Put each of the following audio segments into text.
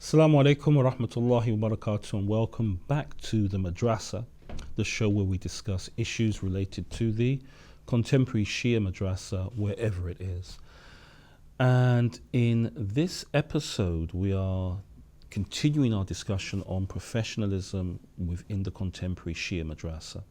Assalamu alaikum wa rahmatullahi wa barakatuh, and welcome back to the Madrassah, the show where we discuss issues related to the contemporary Shia Madrassah, wherever it is. And in this episode, we are continuing our discussion on professionalism within the contemporary Shia Madrassah.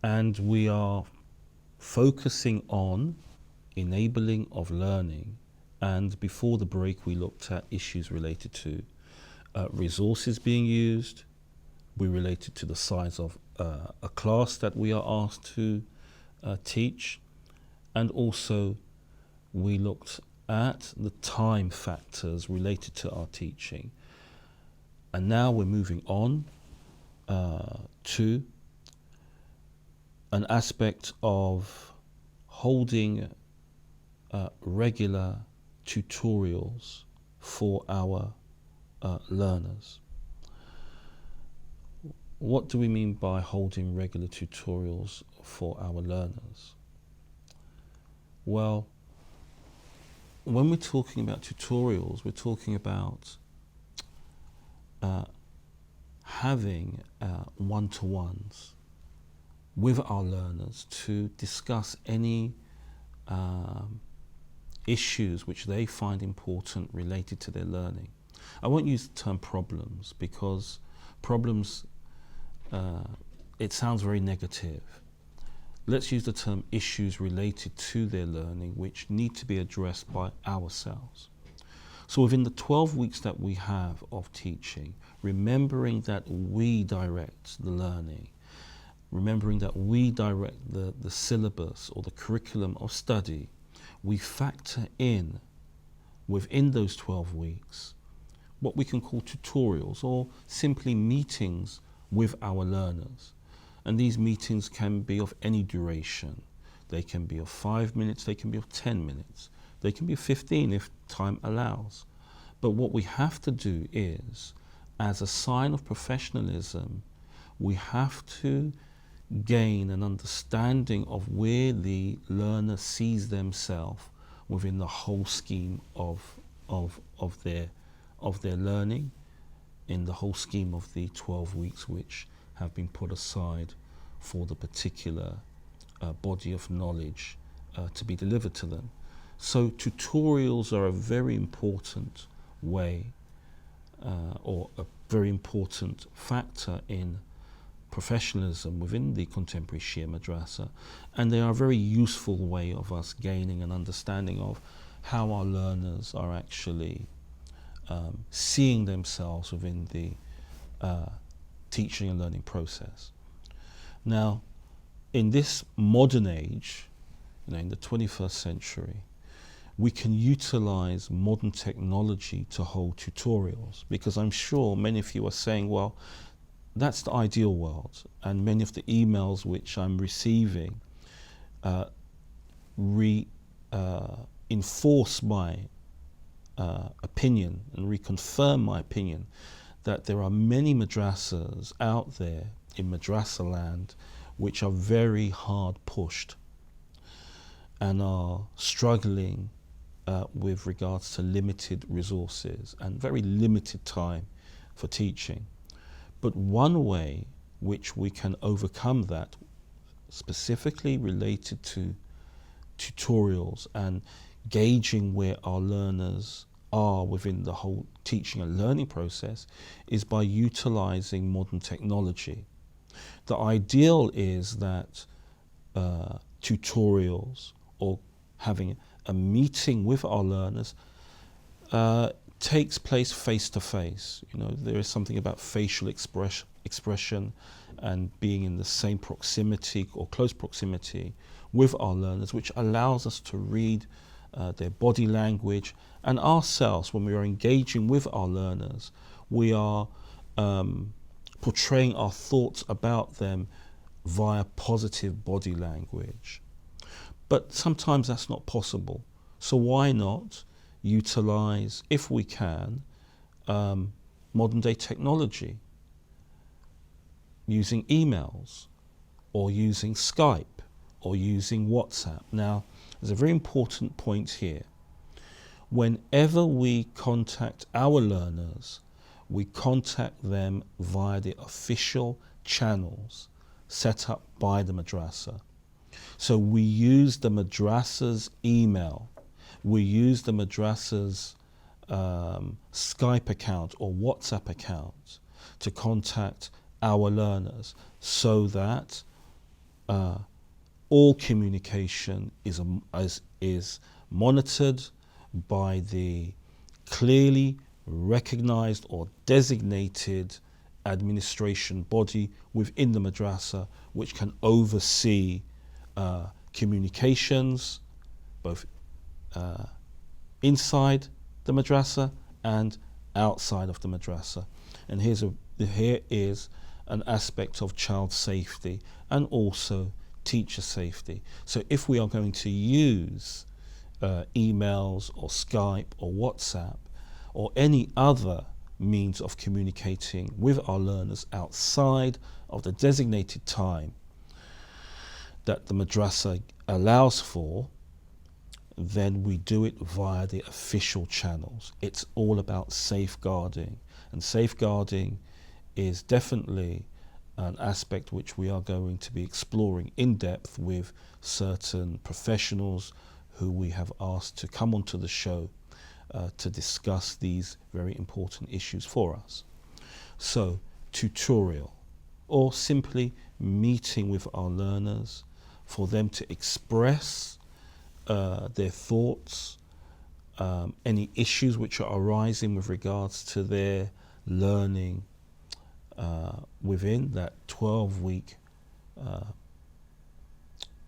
And we are focusing on enabling of learning. And before the break, we looked at issues related to resources being used. We related to the size of a class that we are asked to teach. And also, we looked at the time factors related to our teaching. And now we're moving on to an aspect of holding regular tutorials for our learners. What do we mean by holding regular tutorials for our learners? Well, when we're talking about tutorials, we're talking about having one-to-ones with our learners to discuss any issues which they find important related to their learning. I won't use the term problems because problems, it sounds very negative. Let's use the term issues related to their learning which need to be addressed by ourselves. So within the 12 weeks that we have of teaching, remembering that we direct the learning, remembering that we direct the syllabus or the curriculum of study, we factor in within those 12 weeks what we can call tutorials or simply meetings with our learners. And these meetings can be of any duration. They can be of 5 minutes, they can be of 10 minutes, they can be of 15 if time allows. But what we have to do is, as a sign of professionalism, we have to gain an understanding of where the learner sees themselves within the whole scheme of their learning, in the whole scheme of the 12 weeks which have been put aside for the particular body of knowledge to be delivered to them. So tutorials are a very important way or a very important factor in professionalism within the contemporary Shia Madrassah, and they are a very useful way of us gaining an understanding of how our learners are actually seeing themselves within the teaching and learning process. Now, in this modern age, in the 21st century, we can utilize modern technology to hold tutorials, because I'm sure many of you are saying, well, that's the ideal world, and many of the emails which I'm receiving reinforce my opinion and reconfirm my opinion that there are many madrassas out there in madrassah land which are very hard pushed and are struggling with regards to limited resources and very limited time for teaching. But one way which we can overcome that, specifically related to tutorials and gauging where our learners are within the whole teaching and learning process, is by utilizing modern technology. The ideal is that tutorials or having a meeting with our learners takes place face to face. There is something about facial expression and being in the same proximity or close proximity with our learners, which allows us to read their body language, and ourselves, when we are engaging with our learners, we are portraying our thoughts about them via positive body language. But sometimes that's not possible. So why not utilize, if we can, modern day technology, using emails or using Skype or using WhatsApp. Now, there's a very important point here. Whenever we contact our learners, we contact them via the official channels set up by the madrassah. So we use the madrassah's email, we use the madrassah's Skype account or WhatsApp account to contact our learners, so that all communication is monitored by the clearly recognized or designated administration body within the madrassah, which can oversee communications both inside the madrassah and outside of the madrassah. And here is an aspect of child safety and also teacher safety. So if we are going to use emails or Skype or WhatsApp or any other means of communicating with our learners outside of the designated time that the madrassah allows for, then we do it via the official channels. It's all about safeguarding, and safeguarding is definitely an aspect which we are going to be exploring in depth with certain professionals who we have asked to come onto the show to discuss these very important issues for us. So, tutorial, or simply meeting with our learners for them to express their thoughts, any issues which are arising with regards to their learning within that 12-week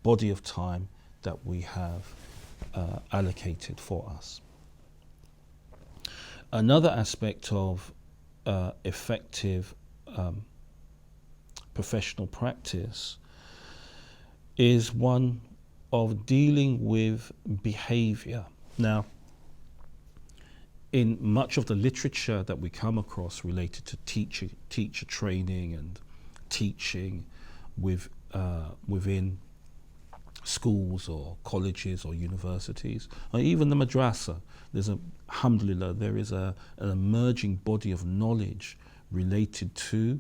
body of time that we have allocated for us. Another aspect of effective professional practice is one of dealing with behavior. Now, in much of the literature that we come across related to teacher training and teaching within schools or colleges or universities, or even the madrassah, alhamdulillah, there is an emerging body of knowledge related to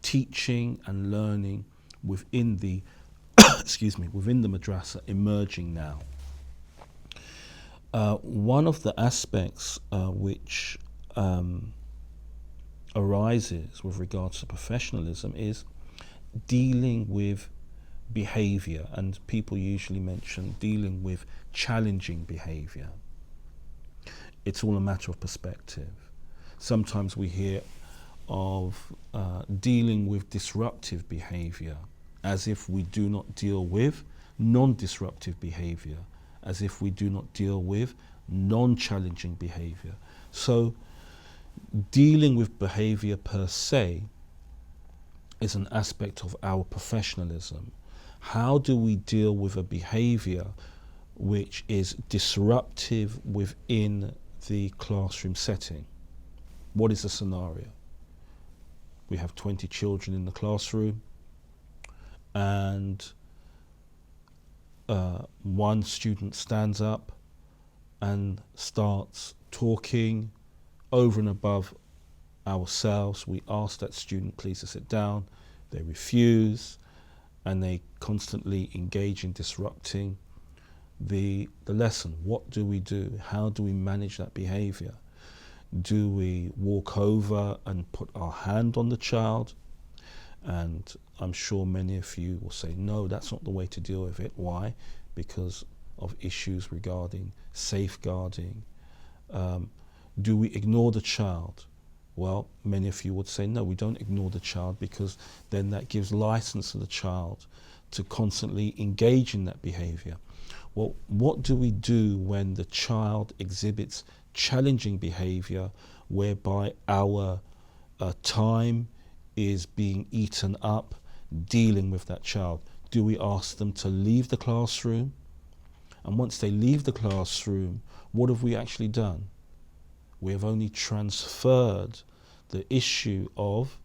teaching and learning within the within the madrassah emerging now. One of the aspects which arises with regards to professionalism is dealing with behavior, and people usually mention dealing with challenging behavior. It's all a matter of perspective. Sometimes we hear of dealing with disruptive behavior as if we do not deal with non-disruptive behavior, as if we do not deal with non-challenging behavior. So dealing with behavior per se is an aspect of our professionalism. How do we deal with a behavior which is disruptive within the classroom setting? What is the scenario? We have 20 children in the classroom, and one student stands up and starts talking over and above ourselves. We ask that student please to sit down. They refuse, and they constantly engage in disrupting the lesson. What do we do? How do we manage that behavior? Do we walk over and put our hand on the child? And I'm sure many of you will say, no, that's not the way to deal with it. Why? Because of issues regarding safeguarding. Do we ignore the child? Well, many of you would say, no, we don't ignore the child, because then that gives license to the child to constantly engage in that behavior. Well, what do we do when the child exhibits challenging behavior whereby our time is being eaten up dealing with that child? Do we ask them to leave the classroom? And once they leave the classroom, what have we actually done? We have only transferred the issue of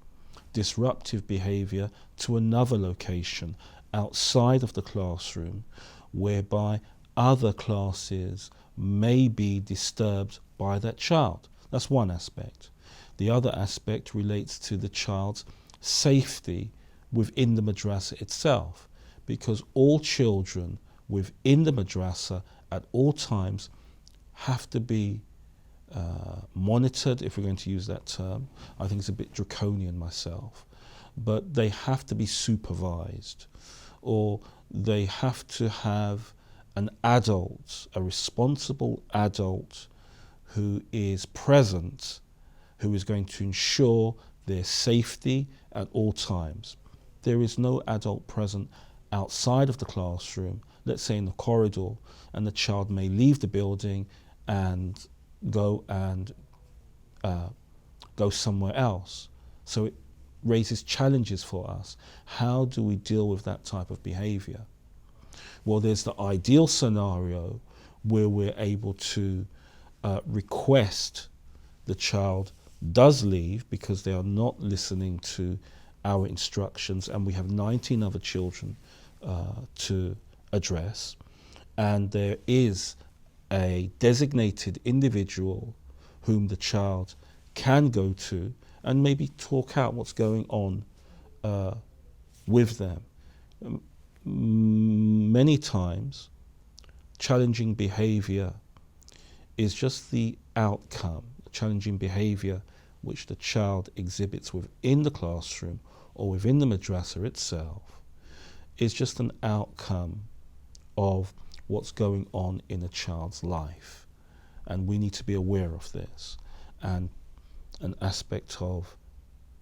disruptive behavior to another location outside of the classroom, whereby other classes may be disturbed by that child. That's one aspect. The other aspect relates to the child's safety within the madrassah itself, because all children within the madrassah at all times have to be monitored, if we're going to use that term. I think it's a bit draconian myself, but they have to be supervised, or they have to have an adult, a responsible adult who is present, who is going to ensure their safety at all times. There is no adult present outside of the classroom, let's say in the corridor, and the child may leave the building and go somewhere else. So it raises challenges for us. How do we deal with that type of behavior? Well, there's the ideal scenario where we're able to request the child does leave because they are not listening to our instructions, and we have 19 other children to address, and there is a designated individual whom the child can go to and maybe talk out what's going on with them. Many times, challenging behavior is just the outcome. Challenging behavior which the child exhibits within the classroom or within the madrassah itself is just an outcome of what's going on in a child's life. And we need to be aware of this. And an aspect of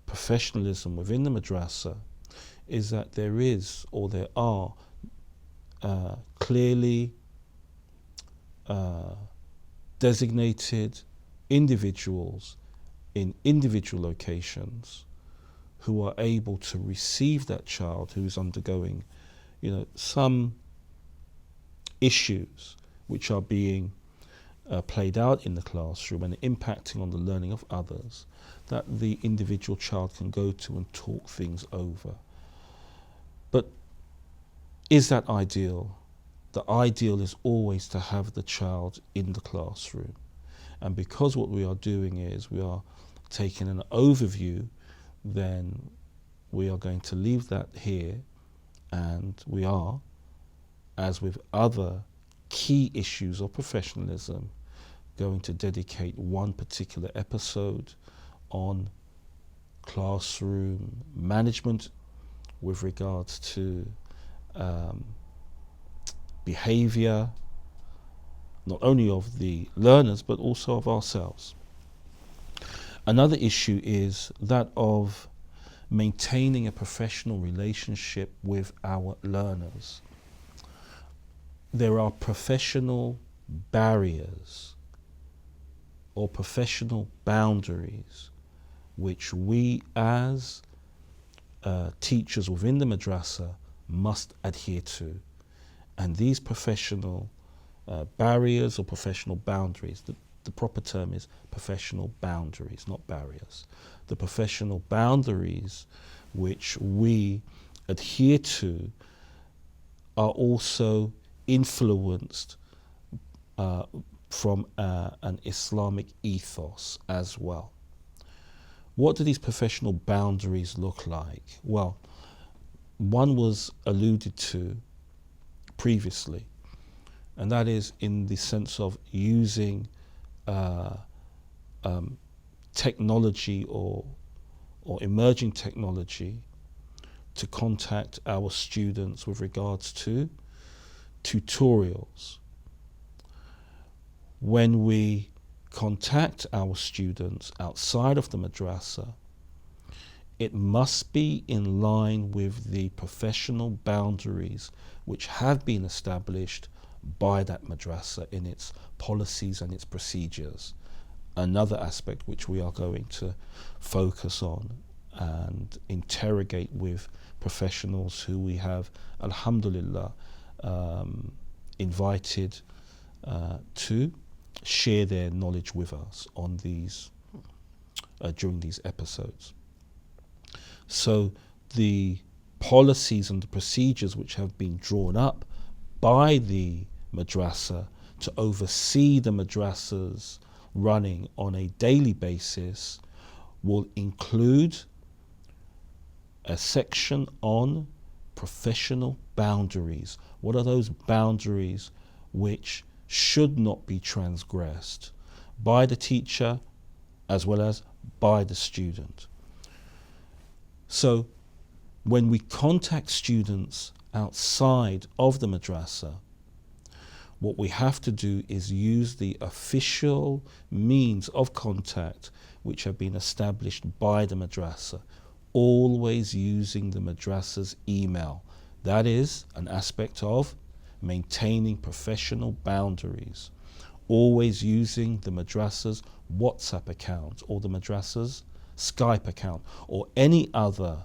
professionalism within the madrassah is that there is, or there are, clearly designated individuals in individual locations who are able to receive that child who is undergoing, some issues which are being played out in the classroom and impacting on the learning of others, that the individual child can go to and talk things over. But is that ideal? The ideal is always to have the child in the classroom. And because what we are doing is we are taking an overview, then we are going to leave that here, and we are, as with other key issues of professionalism, going to dedicate one particular episode on classroom management with regards to behavior, not only of the learners but also of ourselves. Another issue is that of maintaining a professional relationship with our learners. There are professional barriers or professional boundaries which we as teachers within the madrassah must adhere to. And these professional barriers or professional boundaries, the proper term is professional boundaries, not barriers. The professional boundaries which we adhere to are also influenced from an Islamic ethos as well. What do these professional boundaries look like? Well, one was alluded to previously, and that is in the sense of using technology or emerging technology to contact our students with regards to tutorials. When we contact our students outside of the madrassah, it must be in line with the professional boundaries which have been established by that madrassah in its policies and its procedures. Another aspect which we are going to focus on and interrogate with professionals who we have, alhamdulillah, invited to share their knowledge with us on these during these episodes. So the policies and the procedures which have been drawn up by the madrassah to oversee the madrassas running on a daily basis will include a section on professional boundaries. What are those boundaries which should not be transgressed by the teacher as well as by the student? So when we contact students outside of the madrassah, what we have to do is use the official means of contact which have been established by the madrassah, always using the madrassah's email. That is an aspect of maintaining professional boundaries. Always using the madrassah's WhatsApp account or the madrassah's Skype account or any other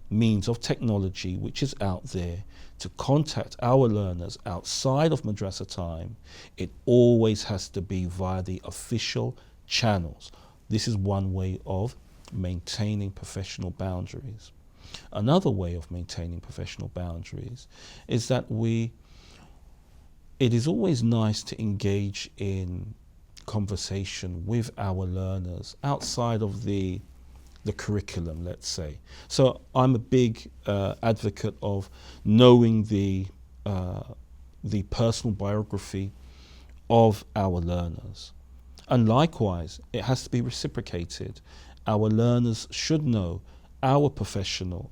means of technology which is out there to contact our learners outside of madrassah time. It always has to be via the official channels. This is one way of maintaining professional boundaries. Another way of maintaining professional boundaries is that it is always nice to engage in conversation with our learners outside of the curriculum, let's say. So I'm a big advocate of knowing the personal biography of our learners. And likewise, it has to be reciprocated. Our learners should know our personal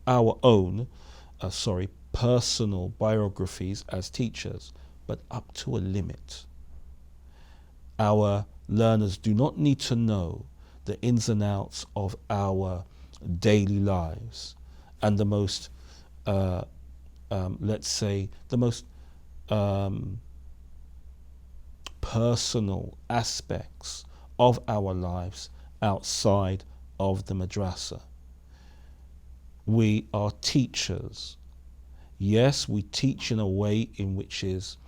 biographies as teachers, but up to a limit. Our learners do not need to know the ins and outs of our daily lives and the most, personal aspects of our lives outside of the madrassah. We are teachers. Yes, we teach in a way in which is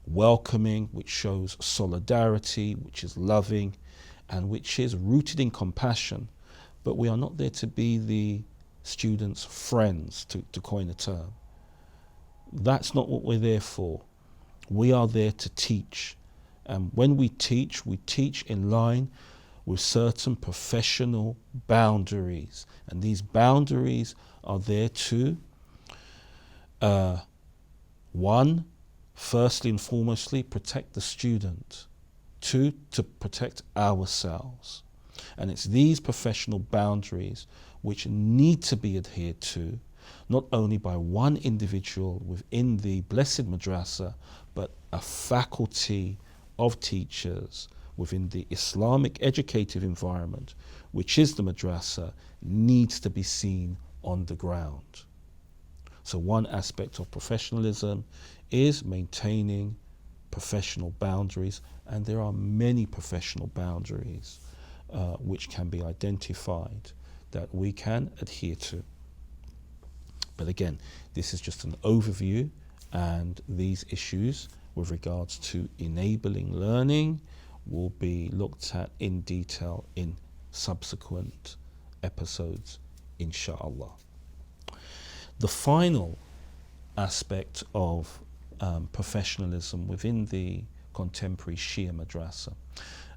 welcoming, which shows solidarity, which is loving, and which is rooted in compassion. But we are not there to be the students' friends, to coin a term. That's not what we're there for. We are there to teach. And when we teach in line with certain professional boundaries. And these boundaries are there to, one, firstly and foremostly, protect the student. Two, to protect ourselves. And it's these professional boundaries which need to be adhered to, not only by one individual within the blessed madrassah, but a faculty of teachers within the Islamic educative environment, which is the madrassah, needs to be seen on the ground. So one aspect of professionalism is maintaining professional boundaries, and there are many professional boundaries which can be identified that we can adhere to. But again, this is just an overview, and these issues with regards to enabling learning will be looked at in detail in subsequent episodes, inshallah. The final aspect of professionalism within the contemporary Shia madrassah.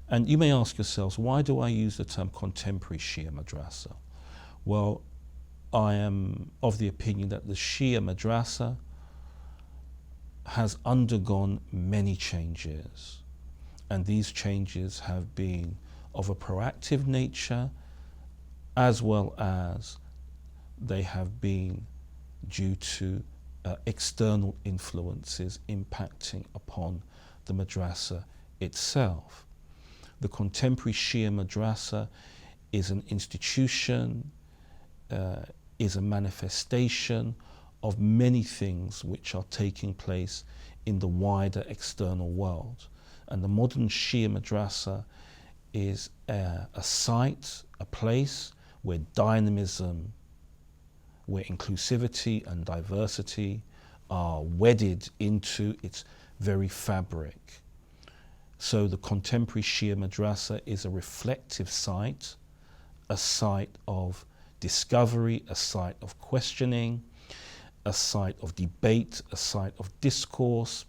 And you may ask yourselves, why do I use the term contemporary Shia madrassah? Well, I am of the opinion that the Shia madrassah has undergone many changes, and these changes have been of a proactive nature, as well as they have been due to external influences impacting upon the madrassah itself. The contemporary Shia madrassah is an institution, is a manifestation of many things which are taking place in the wider external world. And the modern Shia madrassah is a site, a place where dynamism, where inclusivity and diversity are wedded into its very fabric. So the contemporary Shia madrassah is a reflective site, a site of discovery, a site of questioning, a site of debate, a site of discourse,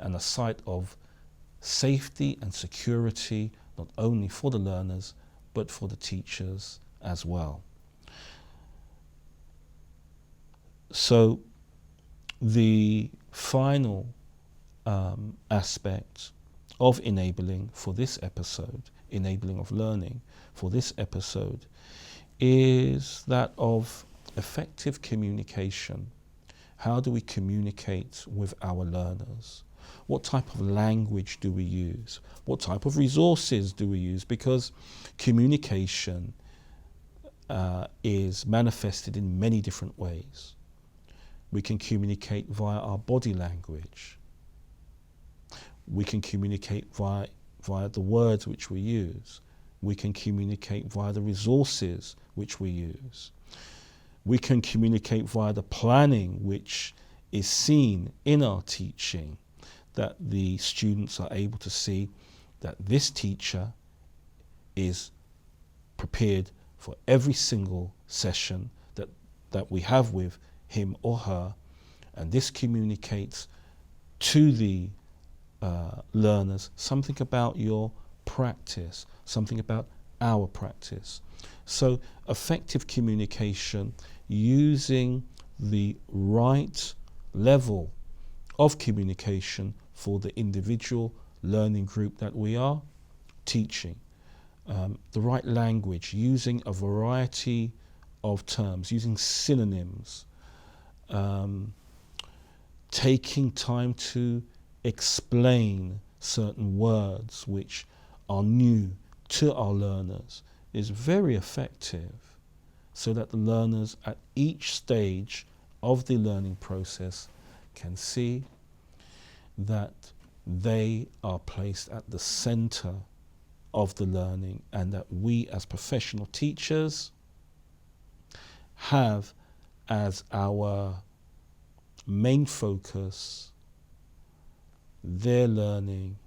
and a site of safety and security, not only for the learners, but for the teachers as well. So the final aspect of enabling for this episode, enabling of learning for this episode, is that of effective communication. How do we communicate with our learners? What type of language do we use? What type of resources do we use? Because communication is manifested in many different ways. We can communicate via our body language. We can communicate via the words which we use. We can communicate via the resources which we use. We can communicate via the planning which is seen in our teaching, that the students are able to see that this teacher is prepared for every single session that we have with him or her, and this communicates to the learners something about your practice, something about our practice. So effective communication, using the right level of communication for the individual learning group that we are teaching. The right language, using a variety of terms, using synonyms, taking time to explain certain words which are new to our learners is very effective, so that the learners at each stage of the learning process can see that they are placed at the center of the learning, and that we as professional teachers have as our main focus their learning,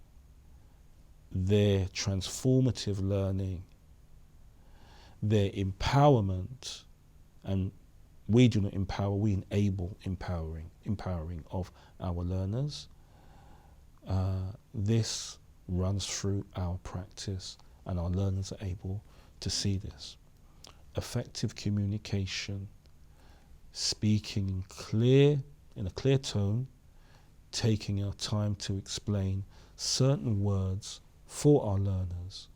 their transformative learning, their empowerment. And we do not empower, we enable empowering of our learners. This runs through our practice, and our learners are able to see this. Effective communication, speaking in a clear tone, taking our time to explain certain words for our learners,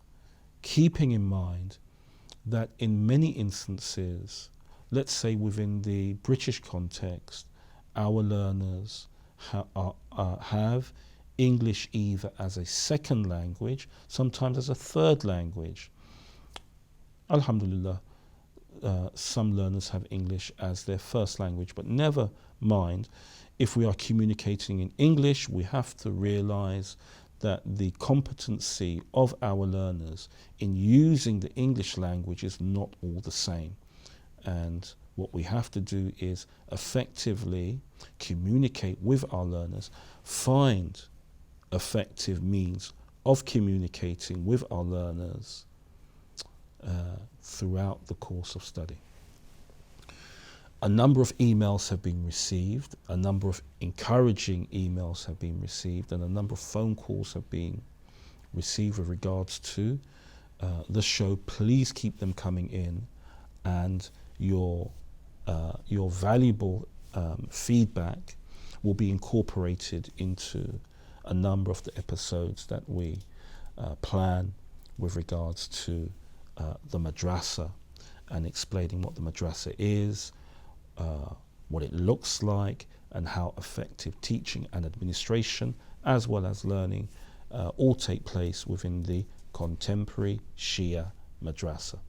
keeping in mind that in many instances, let's say within the British context, our learners have English either as a second language, sometimes as a third language. Alhamdulillah, some learners have English as their first language, but never mind. If we are communicating in English, we have to realize that the competency of our learners in using the English language is not all the same. And what we have to do is effectively communicate with our learners, find effective means of communicating with our learners throughout the course of study. A number of emails have been received, a number of encouraging emails have been received, and a number of phone calls have been received with regards to the show. Please keep them coming in, and your valuable feedback will be incorporated into a number of the episodes that we plan with regards to the Madrassah, and explaining what the Madrassah is, what it looks like, and how effective teaching and administration as well as learning all take place within the contemporary Shia Madrassah.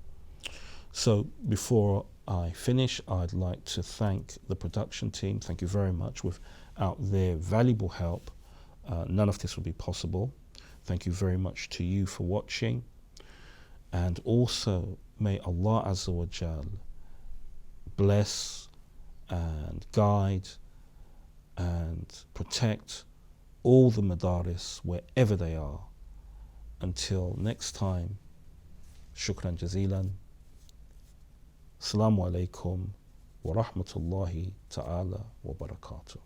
So before I finish, I'd like to thank the production team. Thank you very much. Without their valuable help, none of this would be possible. Thank you very much to you for watching. And also, may Allah Azza wa Jal bless and guide and protect all the madaris wherever they are. Until next time, shukran jazilan. Assalamu alaikum wa rahmatullahi ta'ala wa barakatuh.